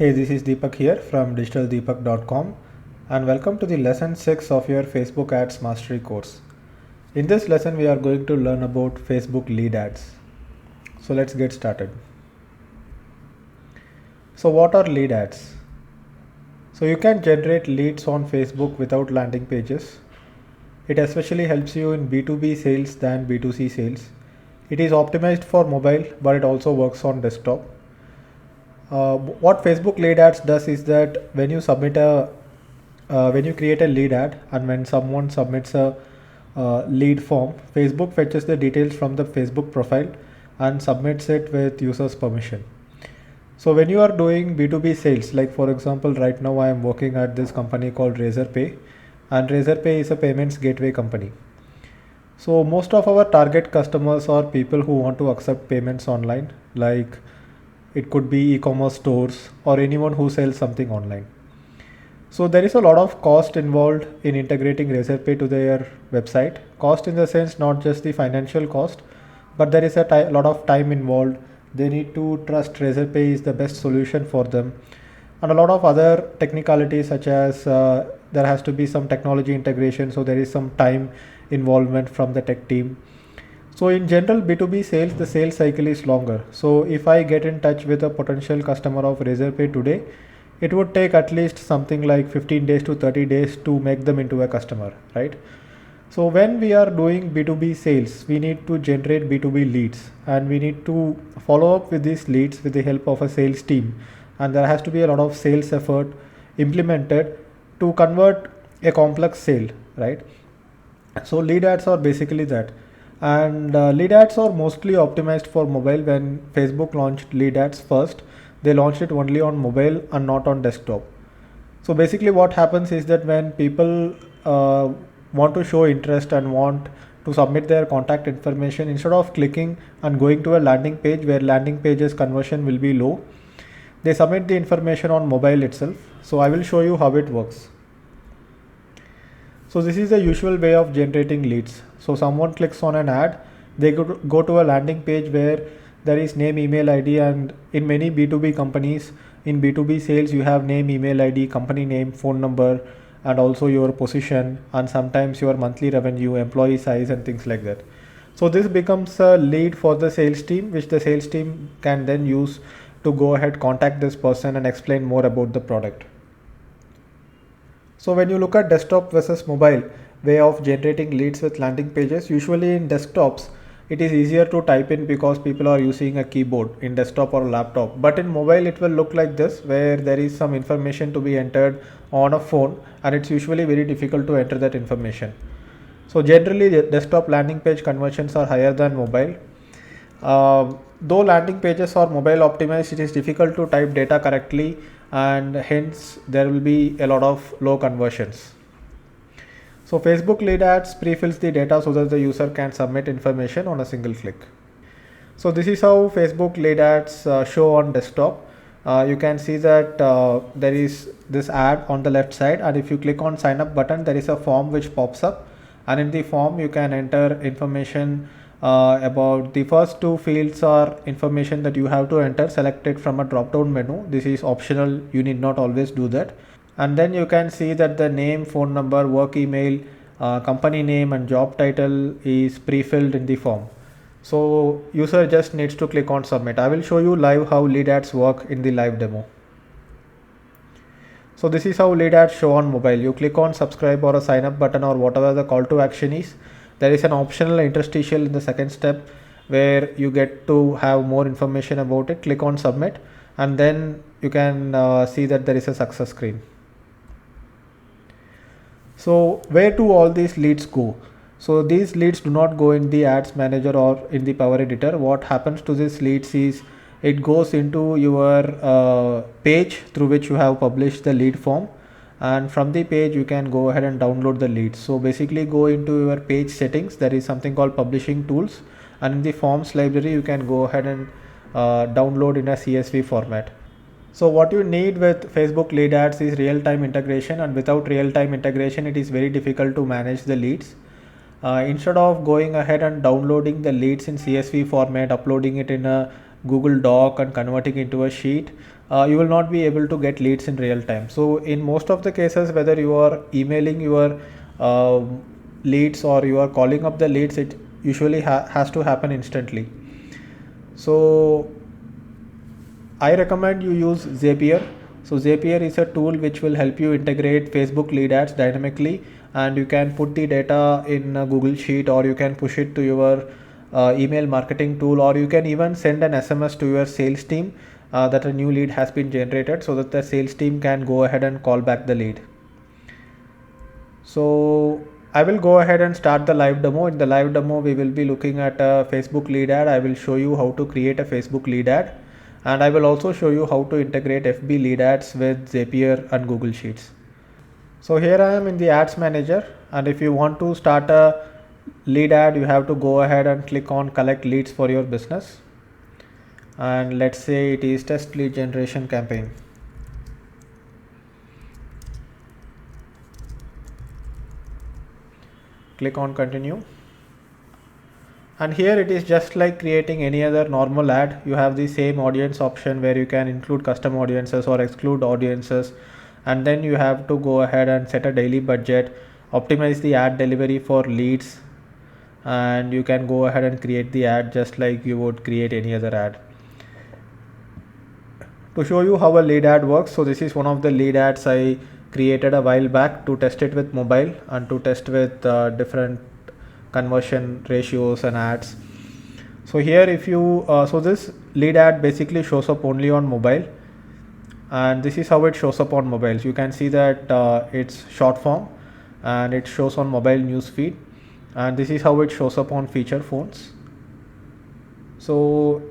Hey, this is Deepak here from digitaldeepak.com and welcome to the lesson 6 of your Facebook Ads Mastery course. In this lesson, we are going to learn about Facebook lead ads. So let's get started. So what are lead ads? So you can generate leads on Facebook without landing pages. It especially helps you in B2B sales than B2C sales. It is optimized for mobile, but it also works on desktop. What Facebook lead ads does is that when you create a lead ad and when someone submits a lead form, Facebook fetches the details from the Facebook profile and submits it with user's permission. So when you are doing B2B sales, like for example, right now I am working at this company called Razorpay, and Razorpay is a payments gateway company. So most of our target customers are people who want to accept payments online, like it could be e-commerce stores or anyone who sells something online. So there is a lot of cost involved in integrating Razorpay to their website. Cost in the sense not just the financial cost, but there is a lot of time involved. They need to trust Razorpay is the best solution for them, and a lot of other technicalities such as there has to be some technology integration, so there is some time involvement from the tech team. So in general, B2B sales, the sales cycle is longer. So if I get in touch with a potential customer of Razorpay today, it would take at least something like 15 days to 30 days to make them into a customer, right? So when we are doing B2B sales, we need to generate B2B leads and we need to follow up with these leads with the help of a sales team. And there has to be a lot of sales effort implemented to convert a complex sale, right? So lead ads are basically that. And lead ads are mostly optimized for mobile. When Facebook launched lead ads first, they launched it only on mobile and not on desktop. So basically what happens is that when people want to show interest and want to submit their contact information, instead of clicking and going to a landing page where landing pages conversion will be low, they submit the information on mobile itself. So I will show you how it works. So this is the usual way of generating leads. So someone clicks on an ad, they go to a landing page where there is name, email ID, and in many B2B companies, in B2B sales, you have name, email ID, company name, phone number, and also your position, and sometimes your monthly revenue, employee size, and things like that. So this becomes a lead for the sales team, which the sales team can then use to go ahead, contact this person and explain more about the product. So when you look at desktop versus mobile way of generating leads with landing pages, usually in desktops, it is easier to type in because people are using a keyboard in desktop or laptop. But in mobile, it will look like this, where there is some information to be entered on a phone, and it's usually very difficult to enter that information. So generally, the desktop landing page conversions are higher than mobile. Though landing pages are mobile optimized, it is difficult to type data correctly, and hence there will be a lot of low conversions. So Facebook lead ads pre-fills the data so that the user can submit information on a single click. So this is how Facebook lead ads show on desktop. You can see that there is this ad on the left side, and if you click on sign up button, there is a form which pops up, and in the form you can enter information about the first two fields are information that you have to enter selected from a drop down menu. This is optional, you need not always do that. And then you can see that the name, phone number, work email, company name and job title is pre-filled in the form. So user just needs to click on submit. I will show you live how lead ads work in the live demo. So this is how lead ads show on mobile. You click on subscribe or a sign up button or whatever the call to action is. There is an optional interstitial in the second step where you get to have more information about it. Click on submit, and then you can see that there is a success screen. So where do all these leads go? So these leads do not go in the ads manager or in the Power Editor. What happens to these leads is it goes into your page through which you have published the lead form, and from the page you can go ahead and download the leads. So basically go into your page settings, there is something called publishing tools, and in the forms library you can go ahead and download in a CSV format. So what you need with Facebook lead ads is real-time integration, and without real-time integration it is very difficult to manage the leads. Instead of going ahead and downloading the leads in CSV format, uploading it in a Google Doc and converting into a sheet, you will not be able to get leads in real time. So in most of the cases, whether you are emailing your leads or you are calling up the leads, it usually has to happen instantly. So I recommend you use Zapier. So Zapier is a tool which will help you integrate Facebook lead ads dynamically, and you can put the data in a Google Sheet, or you can push it to your email marketing tool, or you can even send an SMS to your sales team that a new lead has been generated, so that the sales team can go ahead and call back the lead. So I will go ahead and start the live demo. In the live demo, we will be looking at a Facebook lead ad. I will show you how to create a Facebook lead ad, and I will also show you how to integrate FB lead ads with Zapier and Google Sheets. So here I am in the ads manager, and if you want to start a lead ad, you have to go ahead and click on collect leads for your business, and let's say it is test lead generation campaign. Click on continue, and here it is just like creating any other normal ad. You have the same audience option where you can include custom audiences or exclude audiences, and then you have to go ahead and set a daily budget, optimize the ad delivery for leads, and you can go ahead and create the ad just like you would create any other ad. To show you how a lead ad works, so this is one of the lead ads I created a while back to test it with mobile and to test with different conversion ratios and ads. So here if you so this lead ad basically shows up only on mobile, and this is how it shows up on mobiles. You can see that it's short form and it shows on mobile news feed, and this is how it shows up on feature phones. So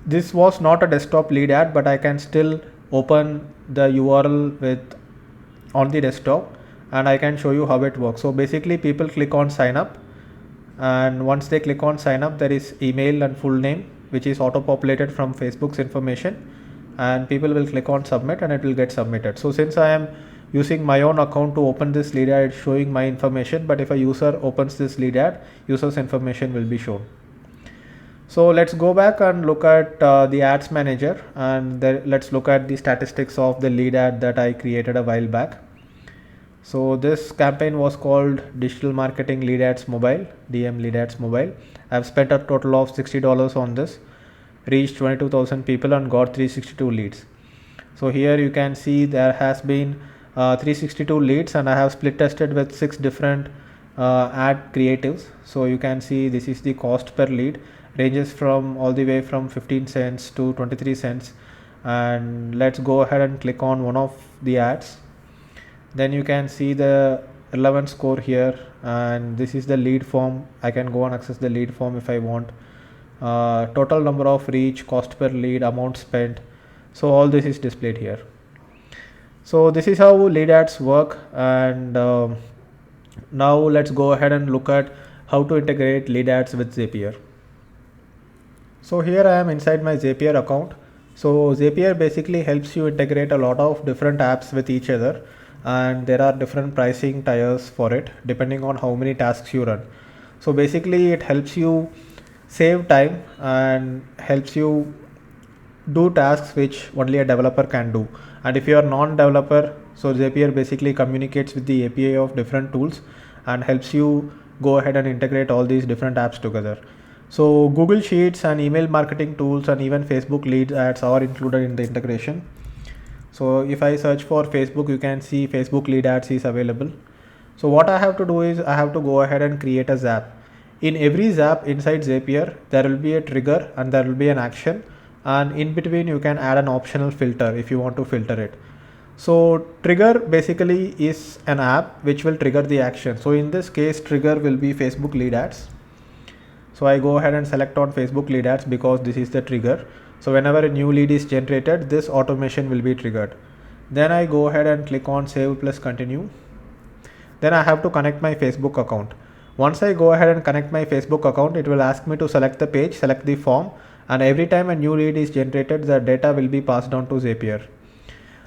this was not a desktop lead ad, but I can still open the URL with on the desktop, and I can show you how it works. So basically people click on sign up, and once they click on sign up, there is email and full name which is auto populated from Facebook's information, and people will click on submit and it will get submitted. So since I am using my own account to open this lead ad, it's showing my information, but if a user opens this lead ad, user's information will be shown. So let's go back and look at the ads manager, and let's look at the statistics of the lead ad that I created a while back. So this campaign was called Digital Marketing Lead Ads Mobile, DM Lead Ads Mobile. I've spent a total of $60 on this, reached 22,000 people and got 362 leads. So here you can see there has been 362 leads, and I have split tested with 6 different ad creatives. So you can see this is the cost per lead, ranges from all the way from 15 cents to 23 cents. And let's go ahead and click on one of the ads. Then you can see the relevant score here, and this is the lead form. I can go and access the lead form if I want. Total number of reach, cost per lead, amount spent. So all this is displayed here. So this is how lead ads work, and now let's go ahead and look at how to integrate lead ads with Zapier. So here I am inside my Zapier account. So Zapier basically helps you integrate a lot of different apps with each other, and there are different pricing tiers for it depending on how many tasks you run. So basically it helps you save time and helps you do tasks which only a developer can do. And if you are non-developer, so Zapier basically communicates with the API of different tools and helps you go ahead and integrate all these different apps together. So Google Sheets and email marketing tools and even Facebook lead ads are included in the integration. So if I search for Facebook, you can see Facebook lead ads is available. So what I have to do is I have to go ahead and create a zap. In every zap inside Zapier, there will be a trigger and there will be an action, and in between you can add an optional filter if you want to filter it. So trigger basically is an app which will trigger the action. So in this case, trigger will be Facebook lead ads. So I go ahead and select on Facebook lead ads because this is the trigger. So whenever a new lead is generated, this automation will be triggered. Then I go ahead and click on save plus continue. Then I have to connect my Facebook account. Once I go ahead and connect my Facebook account, it will ask me to select the page, select the form, and every time a new lead is generated, the data will be passed on to Zapier.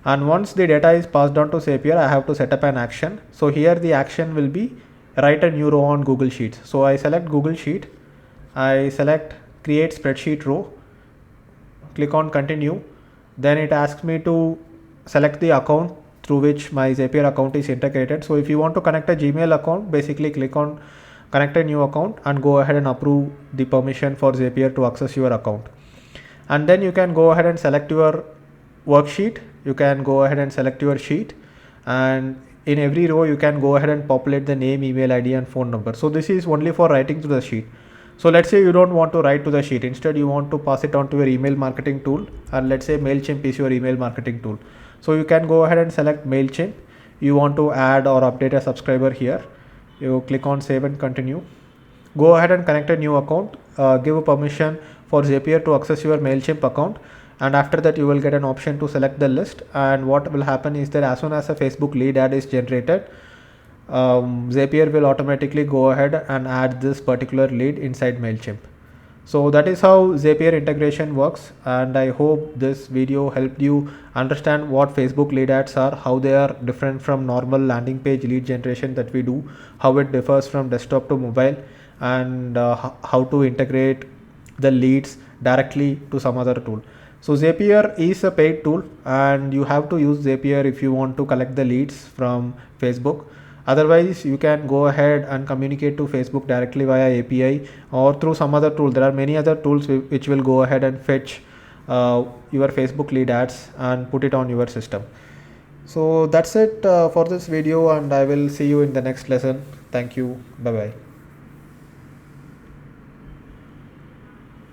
And once the data is passed on to Zapier, I have to set up an action. So here the action will be write a new row on Google Sheets. So I select Google Sheet, I select create spreadsheet row, click on continue. Then it asks me to select the account through which my Zapier account is integrated. So if you want to connect a Gmail account, basically click on connect a new account and go ahead and approve the permission for Zapier to access your account. And then you can go ahead and select your worksheet. You can go ahead and select your sheet, and in every row you can go ahead and populate the name, email ID and phone number. So this is only for writing to the sheet. So let's say you don't want to write to the sheet, instead you want to pass it on to your email marketing tool, and let's say MailChimp is your email marketing tool. So you can go ahead and select MailChimp. You want to add or update a subscriber here. You click on save and continue. Go ahead and connect a new account. Give a permission for Zapier to access your MailChimp account, and after that you will get an option to select the list. And what will happen is that as soon as a Facebook lead ad is generated, Zapier will automatically go ahead and add this particular lead inside MailChimp. So that is how Zapier integration works, and I hope this video helped you understand what Facebook lead ads are, how they are different from normal landing page lead generation that we do, how it differs from desktop to mobile, and how to integrate the leads directly to some other tool. So Zapier is a paid tool, and you have to use Zapier if you want to collect the leads from Facebook. Otherwise, you can go ahead and communicate to Facebook directly via API or through some other tool. There are many other tools which will go ahead and fetch your Facebook lead ads and put it on your system. So that's it for this video, and I will see you in the next lesson. Thank you. Bye bye.